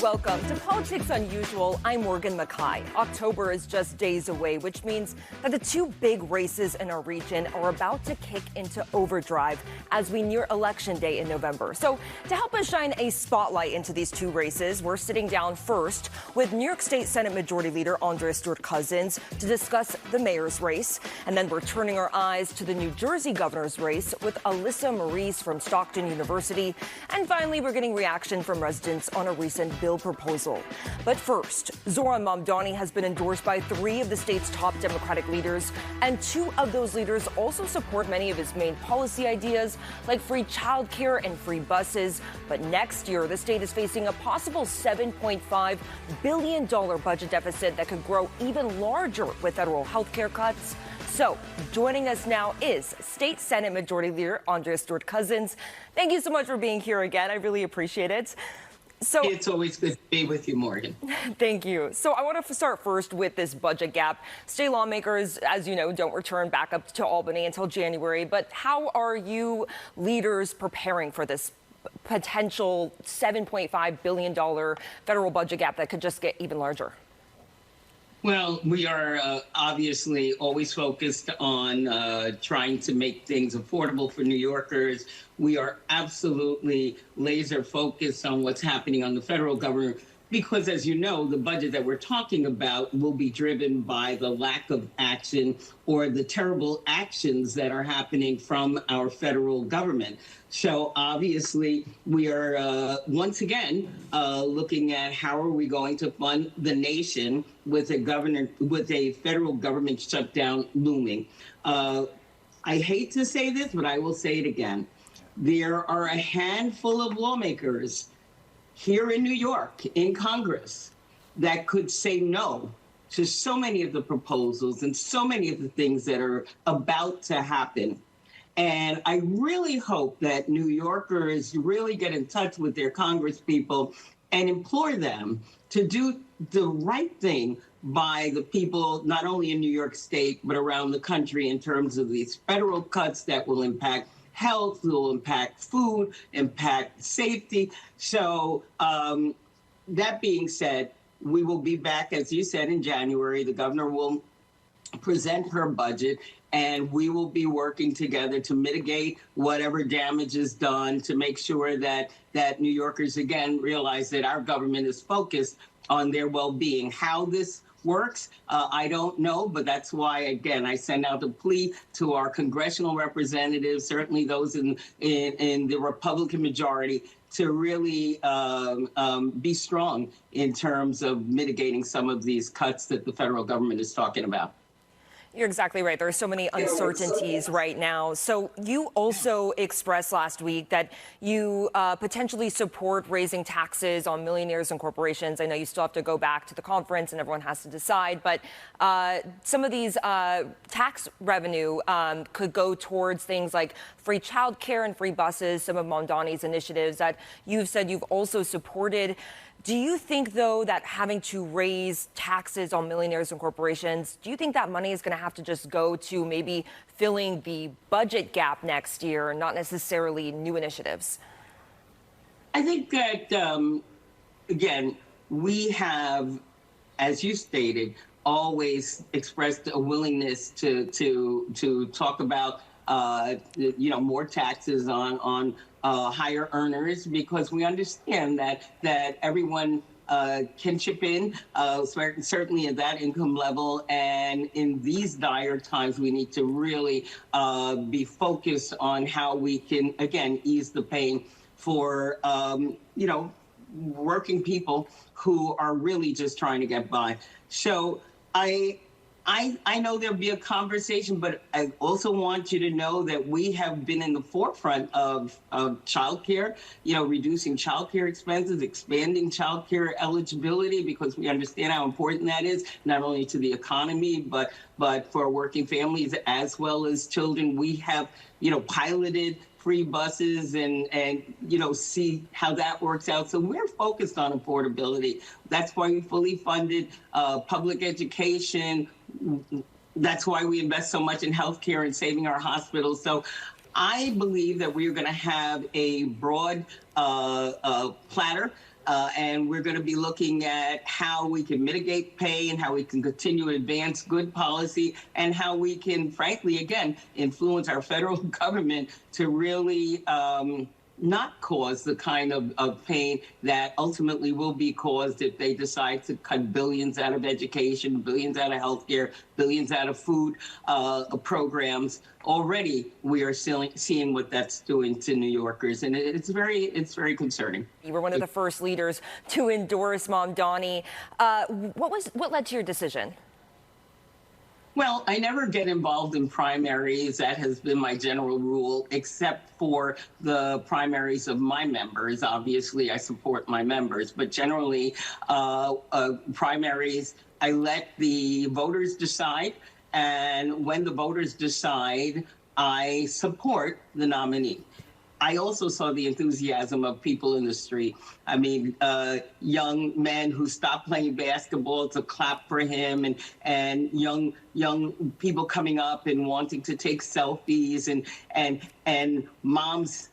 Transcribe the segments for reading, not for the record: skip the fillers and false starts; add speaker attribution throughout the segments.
Speaker 1: Welcome to Politics Unusual. I'm Morgan McKay. October is just days away, which means that the two big races in our region are about to kick into overdrive as we near Election Day in November. So to help us shine a spotlight into these two races, we're sitting down first with New York State Senate Majority Leader Andrea Stewart-Cousins to discuss the mayor's race. And then we're turning our eyes to the New Jersey governor's race with Alyssa Maurice from Stockton University. And finally, we're getting reaction from residents on a recent bill proposal. But first, Zohran Mamdani has been endorsed by 3 of the state's top Democratic leaders, and 2 of those leaders also support many of his main policy ideas, like free childcare and free buses. But next year, the state is facing a possible $7.5 billion budget deficit that could grow even larger with federal health care cuts. So, joining us now is State Senate Majority Leader Andrea Stewart-Cousins. Thank you so much for being here again. I really appreciate it. So
Speaker 2: it's always good to be with you, Morgan.
Speaker 1: Thank you. So I want to start first with this budget gap. State lawmakers, as you know, don't return back up to Albany until January. But how are you leaders preparing for this potential $7.5 billion federal budget gap that could just get even larger?
Speaker 2: Well, we are obviously always focused on trying to make things affordable for New Yorkers. We are absolutely laser focused on what's happening on the federal government because, as you know, the budget that we're talking about will be driven by the lack of action or the terrible actions that are happening from our federal government. So obviously, we are once again looking at how are we going to fund the nation with a federal government shutdown looming. I hate to say this, but I will say it again. There are a handful of lawmakers here in New York, in Congress, that could say no to so many of the proposals and so many of the things that are about to happen. And I really hope that New Yorkers really get in touch with their congresspeople and implore them to do the right thing by the people, not only in New York State, but around the country in terms of these federal cuts that will impact health, will impact food, impact safety. So that being said, we will be back, as you said, in January. The governor will present her budget, and we will be working together to mitigate whatever damage is done, to make sure that New Yorkers, again, realize that our government is focused on their well-being. How this works, I don't know, but that's why, again, I send out a plea to our congressional representatives, certainly those in the Republican majority, to really be strong in terms of mitigating some of these cuts that the federal government is talking about.
Speaker 1: You're exactly right. There are so many uncertainties right now. So you also expressed last week that you potentially support raising taxes on millionaires and corporations. I know you still have to go back to the conference and everyone has to decide, but some of these tax revenue could go towards things like free childcare and free buses, some of Mamdani's initiatives that you've said you've also supported. Do you think, though, that having to raise taxes on millionaires and corporations, do you think that money is going to have to just go to maybe filling the budget gap next year, not necessarily new initiatives?
Speaker 2: I think that, again, we have, as you stated, always expressed a willingness to talk about, more taxes on higher earners, because we understand that everyone can chip in, certainly at that income level. And in these dire times, we need to really be focused on how we can, again, ease the pain for, working people who are really just trying to get by. So I know there'll be a conversation, but I also want you to know that we have been in the forefront of childcare, reducing childcare expenses, expanding childcare eligibility, because we understand how important that is, not only to the economy, but for working families as well as children. We have, piloted free buses and see how that works out. So we're focused on affordability. That's why we fully funded public education. That's why we invest so much in healthcare and saving our hospitals. So I believe that we're going to have a broad platter And we're going to be looking at how we can mitigate pain, how we can continue to advance good policy, and how we can, frankly, again, influence our federal government to really not cause the kind of pain that ultimately will be caused if they decide to cut billions out of education, billions out of healthcare, billions out of food programs. Already, we are seeing what that's doing to New Yorkers, and it's very concerning.
Speaker 1: You were one of the first leaders to endorse Mamdani. What led to your decision?
Speaker 2: Well, I never get involved in primaries. That has been my general rule, except for the primaries of my members. Obviously, I support my members, but generally, primaries, I let the voters decide. And when the voters decide, I support the nominee. I also saw the enthusiasm of people in the street. I mean, young men who stopped playing basketball to clap for him, and young people coming up and wanting to take selfies, and moms,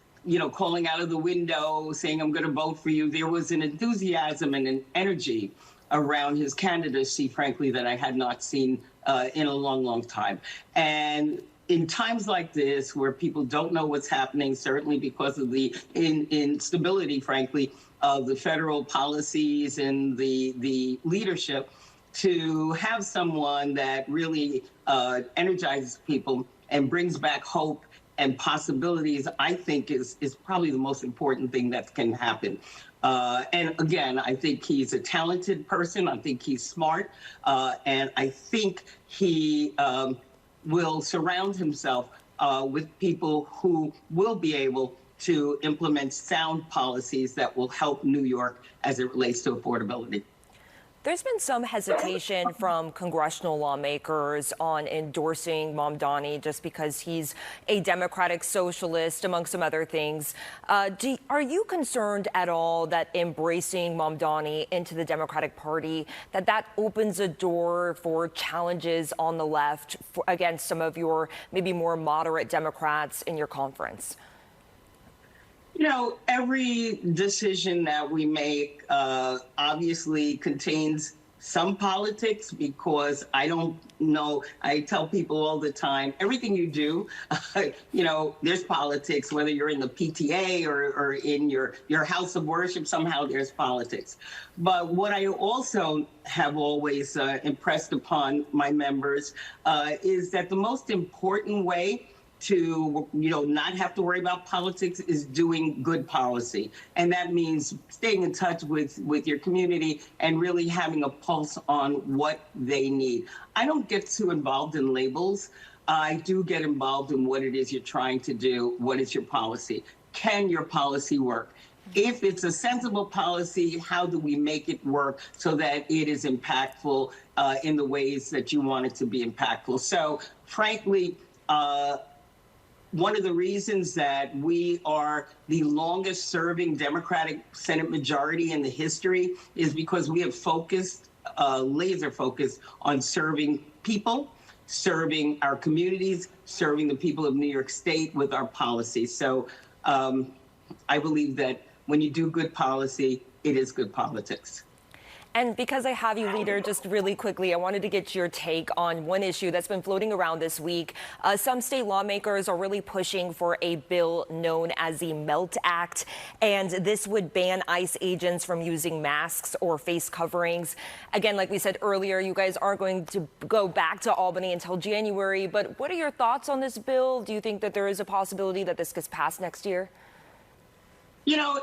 Speaker 2: calling out of the window saying, "I'm going to vote for you." There was an enthusiasm and an energy around his candidacy, frankly, that I had not seen in a long, long time. And in times like this, where people don't know what's happening, certainly because of the instability, frankly, of the federal policies and the leadership, to have someone that really energizes people and brings back hope and possibilities, I think is probably the most important thing that can happen. And again, I think he's a talented person. I think he's smart. And I think he will surround himself with people who will be able to implement sound policies that will help New York as it relates to affordability.
Speaker 1: There's been some hesitation from congressional lawmakers on endorsing Mamdani just because he's a Democratic socialist, among some other things. Are you concerned at all that embracing Mamdani into the Democratic Party, that opens a door for challenges on the left against some of your maybe more moderate Democrats in your conference?
Speaker 2: Every decision that we make obviously contains some politics, because I don't know. I tell people all the time, everything you do, there's politics, whether you're in the PTA or in your house of worship, somehow there's politics. But what I also have always impressed upon my members is that the most important way to not have to worry about politics is doing good policy. And that means staying in touch with your community and really having a pulse on what they need. I don't get too involved in labels. I do get involved in what it is you're trying to do. What is your policy? Can your policy work? If it's a sensible policy, how do we make it work so that it is impactful in the ways that you want it to be impactful? So frankly, one of the reasons that we are the longest serving Democratic Senate majority in the history is because we have focused, laser focused on serving people, serving our communities, serving the people of New York State with our policies. So I believe that when you do good policy, it is good politics.
Speaker 1: And because I have you, leader, just really quickly, I wanted to get your take on one issue that's been floating around this week. Some state lawmakers are really pushing for a bill known as the MELT Act, and this would ban ICE agents from using masks or face coverings. Again, like we said earlier, you guys aren't going to go back to Albany until January, but what are your thoughts on this bill? Do you think that there is a possibility that this gets passed next year?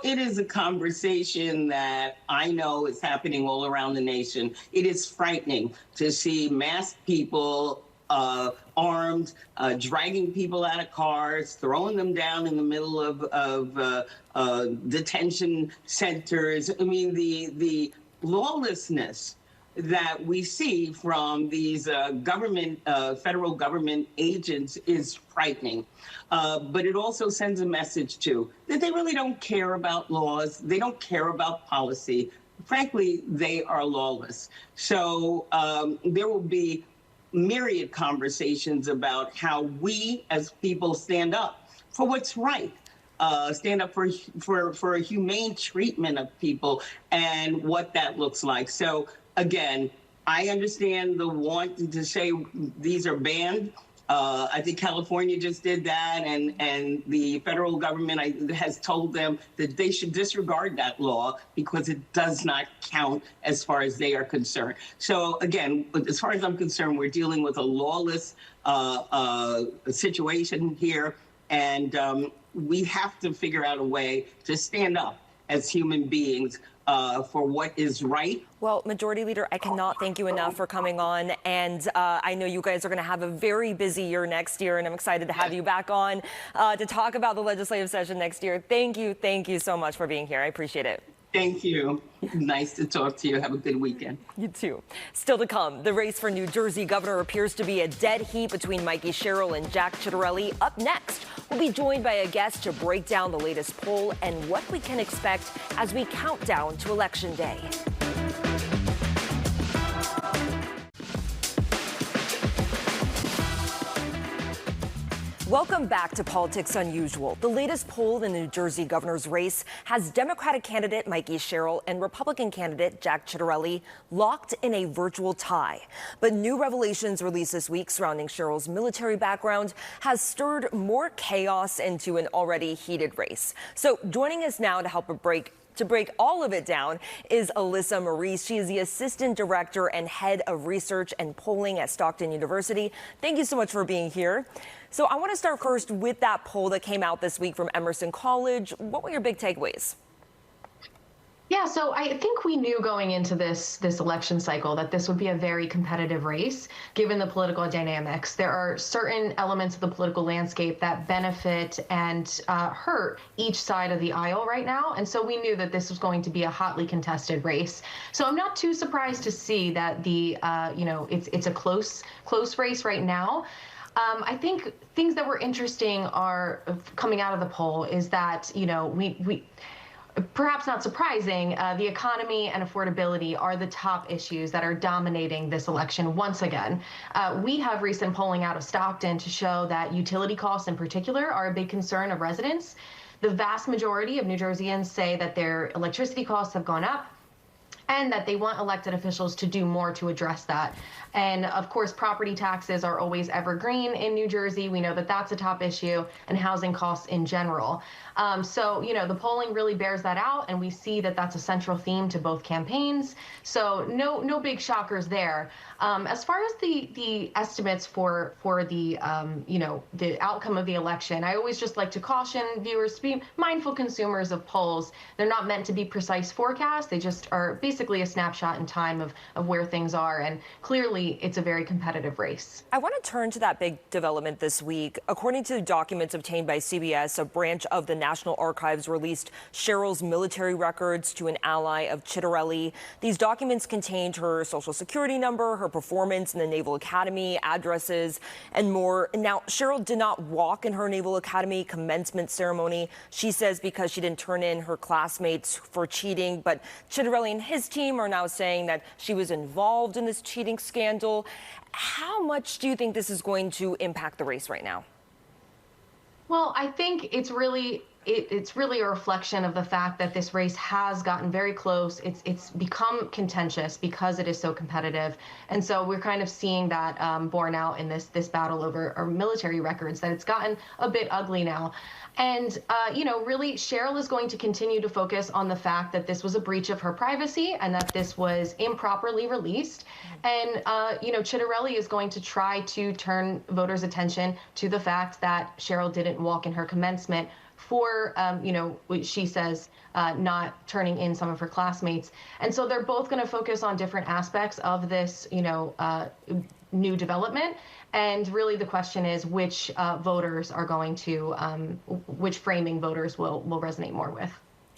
Speaker 2: It is a conversation that I know is happening all around the nation. It is frightening to see masked people armed, dragging people out of cars, throwing them down in the middle of detention centers. I mean, the lawlessness that we see from these federal government agents is frightening. But it also sends a message, too, that they really don't care about laws. They don't care about policy. Frankly, they are lawless. So there will be myriad conversations about how we as people stand up for what's right. stand up for a humane treatment of people and what that looks like. So again, I understand the want to say these are banned. I think California just did that, and the federal government has told them that they should disregard that law because it does not count as far as they are concerned. So again, as far as I'm concerned, we're dealing with a lawless situation here, and we have to figure out a way to stand up as human beings for what is right.
Speaker 1: Well, Majority Leader, I cannot thank you enough for coming on. And I know you guys are going to have a very busy year next year, and I'm excited to have you back on to talk about the legislative session next year. Thank you so much for being here. I appreciate it.
Speaker 2: Thank you. Nice to talk to you. Have a good weekend.
Speaker 1: You too. Still to come, the race for New Jersey governor appears to be a dead heat between Mikey Sherrill and Jack Ciattarelli. Up next, we'll be joined by a guest to break down the latest poll and what we can expect as we count down to Election Day. Welcome back to Politics Unusual. The latest poll in the New Jersey governor's race has Democratic candidate Mikey Sherrill and Republican candidate Jack Ciattarelli locked in a virtual tie. But new revelations released this week surrounding Sherrill's military background has stirred more chaos into an already heated race. So joining us now to help break all of it down is Alyssa Maurice. She is the Assistant Director and Head of Research and Polling at Stockton University. Thank you so much for being here. So I want to start first with that poll that came out this week from Emerson College. What were your big takeaways?
Speaker 3: Yeah, so I think we knew going into this election cycle that this would be a very competitive race, given the political dynamics. There are certain elements of the political landscape that benefit and hurt each side of the aisle right now, and so we knew that this was going to be a hotly contested race. So I'm not too surprised to see that it's a close race right now. I think things that were interesting are coming out of the poll is that we perhaps not surprising, the economy and affordability are the top issues that are dominating this election once again. We have recent polling out of Stockton to show that utility costs in particular are a big concern of residents. The vast majority of New Jerseyans say that their electricity costs have gone up and that they want elected officials to do more to address that. And of course, property taxes are always evergreen in New Jersey. We know that that's a top issue, and housing costs in general. So the polling really bears that out, and we see that that's a central theme to both campaigns. So no big shockers there. As far as the estimates for the the outcome of the election, I always just like to caution viewers to be mindful consumers of polls. They're not meant to be precise forecasts. They just are basically a snapshot in time of where things are, and clearly it's a very competitive race.
Speaker 1: I want to turn to that big development this week. According to documents obtained by CBS, a branch of the National Archives released Sherrill's military records to an ally of Ciattarelli. These documents contained her social security number, her performance in the Naval Academy, addresses, and more. Now, Sherrill did not walk in her Naval Academy commencement ceremony. She says because she didn't turn in her classmates for cheating, but Ciattarelli and his team are now saying that she was involved in this cheating scandal. How much do you think this is going to impact the race right now?
Speaker 3: Well, I think it's really a reflection of the fact that this race has gotten very close. It's become contentious because it is so competitive, and so we're kind of seeing that borne out in this battle over our military records, that it's gotten a bit ugly now. And, really, Sherrill is going to continue to focus on the fact that this was a breach of her privacy and that this was improperly released. And, Ciattarelli is going to try to turn voters' attention to the fact that Sherrill didn't walk in her commencement for, she says, not turning in some of her classmates. And so they're both going to focus on different aspects of this, new development. And really the question is which voters are going to, which framing voters will resonate more with.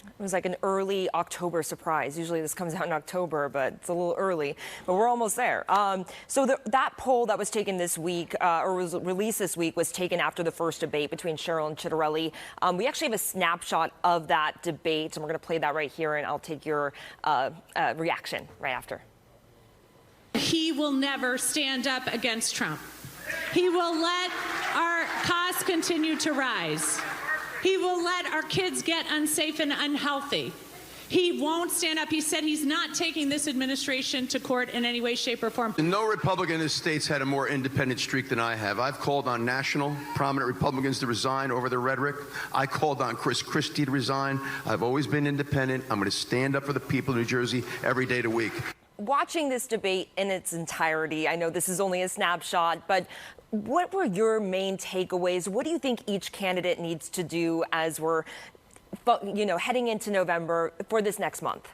Speaker 1: It was like an early October surprise. Usually this comes out in October, but it's a little early, but we're almost there. So that poll that was taken this week, or was released this week, was taken after the first debate between Sherrill and Ciattarelli. We actually have a snapshot of that debate, and we're going to play that right here, and I'll take your reaction right after.
Speaker 4: He will never stand up against Trump. He will let our costs continue to rise. He will let our kids get unsafe and unhealthy. He won't stand up. He said he's not taking this administration to court in any way, shape, or form.
Speaker 5: No Republican in this state's had a more independent streak than I have. I've called on national prominent Republicans to resign over their rhetoric. I called on Chris Christie to resign. I've always been independent. I'm going to stand up for the people of New Jersey every day of the week.
Speaker 1: Watching this debate in its entirety, I know this is only a snapshot, but what were your main takeaways? What do you think each candidate needs to do as we're heading into November for this next month?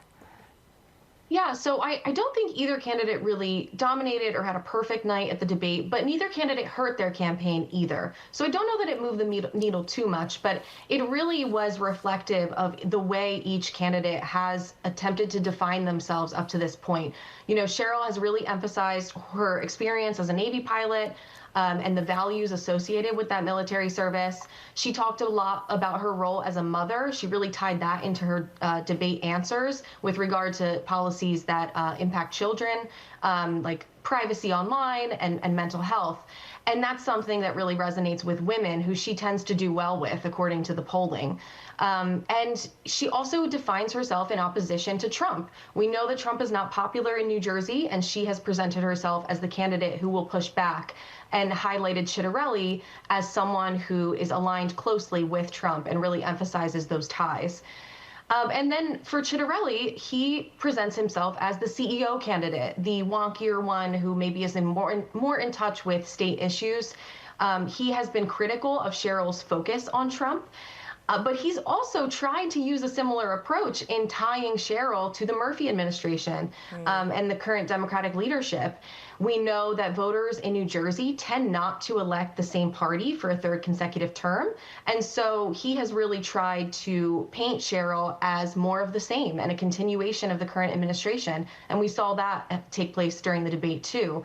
Speaker 3: Yeah, so I don't think either candidate really dominated or had a perfect night at the debate, but neither candidate hurt their campaign either. So I don't know that it moved the needle too much, but it really was reflective of the way each candidate has attempted to define themselves up to this point. You know, Cheryl has really emphasized her experience as a Navy pilot, and the values associated with that military service. She talked a lot about her role as a mother. She really tied that into her debate answers with regard to policies that impact children, like privacy online and mental health. And that's something that really resonates with women, who she tends to do well with, according to the polling. And she also defines herself in opposition to Trump. We know that Trump is not popular in New Jersey, and she has presented herself as the candidate who will push back, and highlighted Chitterelli as someone who is aligned closely with Trump and really emphasizes those ties. And then for Chitterelli, he presents himself as the CEO candidate, the wonkier one who maybe is more in touch with state issues. He has been critical of Cheryl's focus on Trump. But he's also tried to use a similar approach in tying Cheryl to the Murphy administration and the current Democratic leadership. We know that voters in New Jersey tend not to elect the same party for a third consecutive term. And so he has really tried to paint Cheryl as more of the same and a continuation of the current administration. And we saw that take place during the debate, too.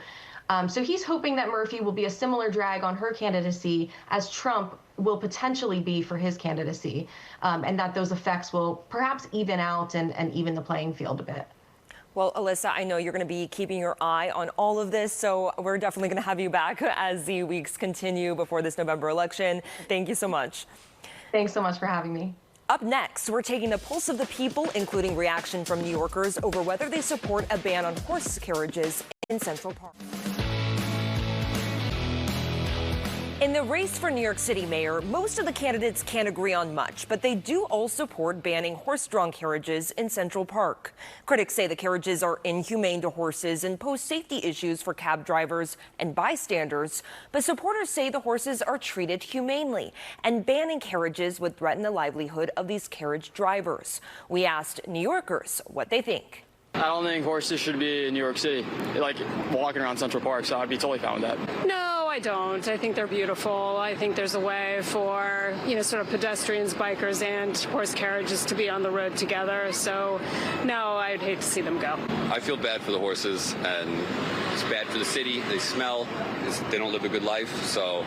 Speaker 3: So he's hoping that Murphy will be a similar drag on her candidacy as Trump will potentially be for his candidacy, and that those effects will perhaps even out and even the playing field a bit.
Speaker 1: Well, Alyssa, I know you're going to be keeping your eye on all of this, so we're definitely going to have you back as the weeks continue before this November election. Thank you so much.
Speaker 3: Thanks so much for having me.
Speaker 1: Up next, we're taking the pulse of the people, including reaction from New Yorkers over whether they support a ban on horse carriages in Central Park. In the race for New York City mayor, most of the candidates can't agree on much, but they do all support banning horse-drawn carriages in Central Park. Critics say the carriages are inhumane to horses and pose safety issues for cab drivers and bystanders, but supporters say the horses are treated humanely, and banning carriages would threaten the livelihood of these carriage drivers. We asked New Yorkers what they think.
Speaker 6: I don't think horses should be in New York City, like walking around Central Park, so I'd be totally fine with that.
Speaker 7: No, I don't. I think they're beautiful. I think there's a way for, sort of pedestrians, bikers, and horse carriages to be on the road together. So, no, I'd hate to see them go.
Speaker 8: I feel bad for the horses, and it's bad for the city. They smell. They don't live a good life, so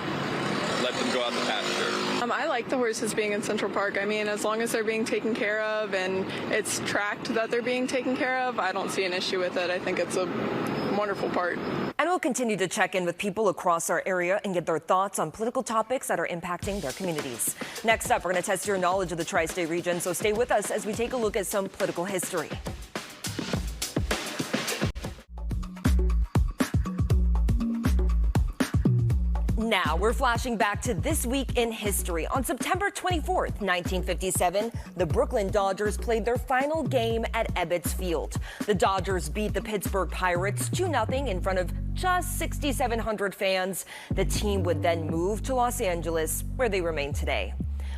Speaker 8: let them go out the pasture.
Speaker 9: I like the horses being in Central Park. I mean, as long as they're being taken care of and it's tracked that they're being taken care of, I don't see an issue with it. I think it's a wonderful part.
Speaker 1: And we'll continue to check in with people across our area and get their thoughts on political topics that are impacting their communities. Next up, we're going to test your knowledge of the tri-state region, so stay with us as we take a look at some political history. Now, we're flashing back to this week in history. On September 24th, 1957, the Brooklyn Dodgers played their final game at Ebbets Field. The Dodgers beat the Pittsburgh Pirates 2-0 in front of just 6,700 fans. The team would then move to Los Angeles, where they remain today.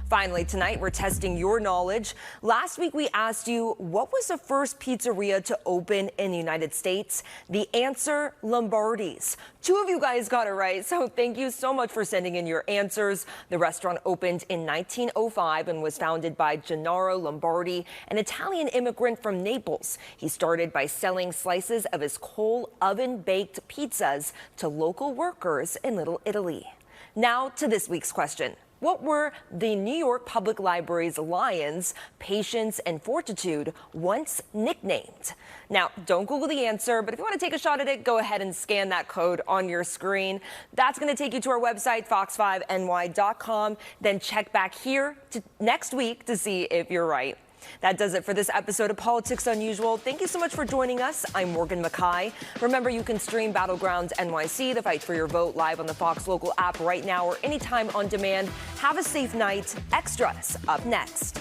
Speaker 1: Finally, tonight, we're testing your knowledge. Last week, we asked you, what was the first pizzeria to open in the United States? The answer, Lombardi's. 2 of you guys got it right, so thank you so much for sending in your answers. The restaurant opened in 1905 and was founded by Gennaro Lombardi, an Italian immigrant from Naples. He started by selling slices of his coal oven-baked pizzas to local workers in Little Italy. Now to this week's question. What were the New York Public Library's lions, patience and fortitude, once nicknamed? Now, don't Google the answer, but if you want to take a shot at it, go ahead and scan that code on your screen. That's going to take you to our website, fox5ny.com. Then check back here next week to see if you're right. That does it for this episode of Politics Unusual. Thank you so much for joining us. I'm Morgan McKay. Remember, you can stream Battlegrounds NYC, the fight for your vote, live on the Fox Local app right now or anytime on demand. Have a safe night. Extras up next.